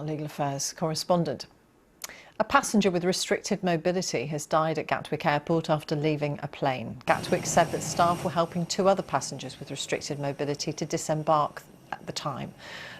Our legal affairs correspondent. A passenger with restricted mobility has died at Gatwick Airport after leaving a plane. Gatwick said that staff were helping two other passengers with restricted mobility to disembark at the time.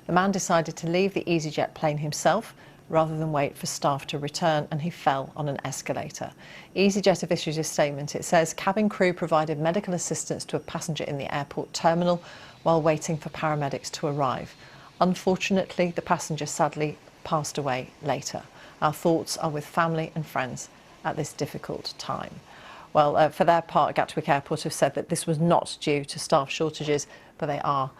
The man decided to leave the EasyJet plane himself rather than wait for staff to return, and he fell on an escalator. EasyJet have issued a statement. It says cabin crew provided medical assistance to a passenger in the airport terminal while waiting for paramedics to arrive. Unfortunately, the passenger sadly passed away later. Our thoughts are with family and friends at this difficult time. Well, for their part, Gatwick Airport have said that this was not due to staff shortages, but they are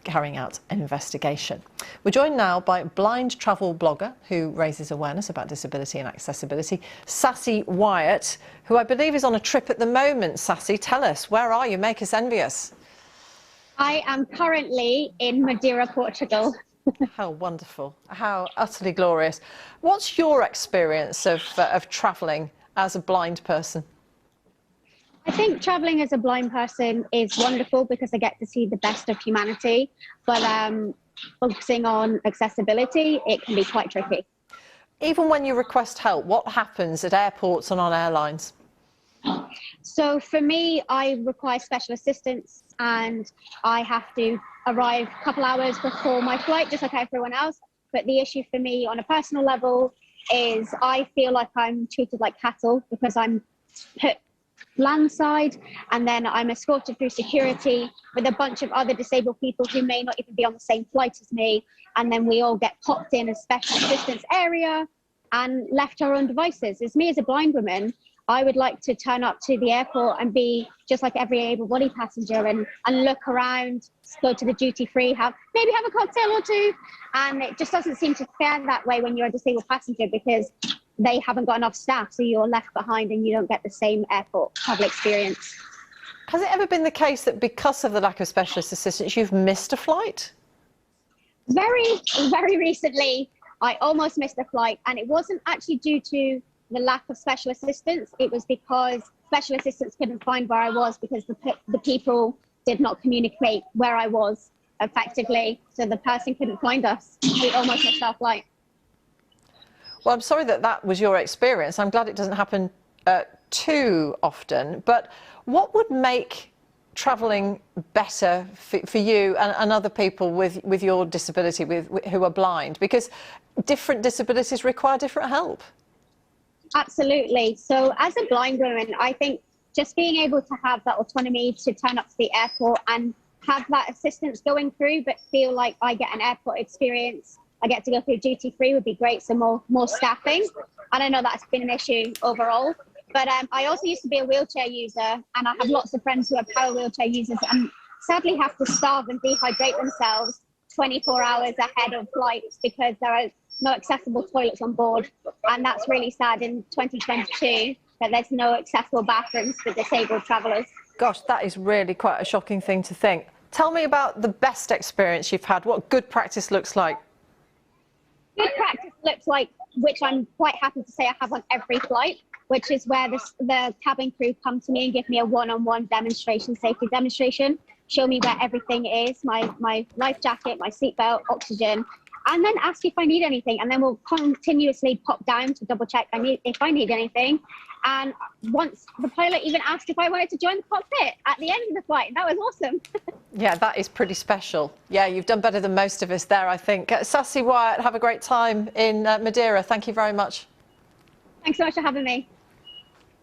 carrying out an investigation. We're joined now by blind travel blogger who raises awareness about disability and accessibility, Sassy Wyatt, who I believe is on a trip at the moment. Sassy, tell us, where are you? Make us envious. I am currently in Madeira, Portugal. How wonderful, how utterly glorious. What's your experience of travelling as a blind person? I think travelling as a blind person is wonderful because I get to see the best of humanity, but focusing on accessibility, it can be quite tricky. Even when you request help, what happens at airports and on airlines? So for me, I require special assistance and I have to arrive a couple hours before my flight, just like everyone else. But the issue for me on a personal level is I feel like I'm treated like cattle because I'm put landside and then I'm escorted through security with a bunch of other disabled people who may not even be on the same flight as me. And then we all get popped in a special assistance area and left to our own devices. As me as a blind woman, I would like to turn up to the airport and be just like every able-bodied passenger and look around, go to the duty-free, maybe have a cocktail or two. And it just doesn't seem to fare that way when you're a disabled passenger because they haven't got enough staff, so you're left behind and you don't get the same airport travel experience. Has it ever been the case that because of the lack of specialist assistance, you've missed a flight? Very, very recently, I almost missed a flight, and it wasn't actually due to the lack of special assistance. It was because special assistance couldn't find where I was because the people did not communicate where I was effectively, so the person couldn't find us. We almost missed our flight. Well, I'm sorry that that was your experience. I'm glad it doesn't happen too often. But what would make travelling better for you and other people with your disability, who are blind? Because different disabilities require different help. Absolutely. So as a blind woman, I think just being able to have that autonomy to turn up to the airport and have that assistance going through, but feel like I get an airport experience, I get to go through duty free would be great. So more staffing. And I know that's been an issue overall. But I also used to be a wheelchair user, and I have lots of friends who are power wheelchair users and sadly have to starve and dehydrate themselves 24 hours ahead of flights because there are no accessible toilets on board. And that's really sad in 2022 that there's no accessible bathrooms for disabled travellers. Gosh, that is really quite a shocking thing to think. Tell me about the best experience you've had, what good practice looks like. Good practice looks like, which I'm quite happy to say I have on every flight, which is where the cabin crew come to me and give me a one-on-one demonstration, safety demonstration, show me where everything is, my life jacket, my seatbelt, oxygen, and then ask if I need anything. And then we'll continuously pop down to double check if I need anything. And once the pilot even asked if I wanted to join the cockpit at the end of the flight. That was awesome. Yeah, that is pretty special. Yeah, you've done better than most of us there, I think. Sassy Wyatt, have a great time in Madeira. Thank you very much. Thanks so much for having me.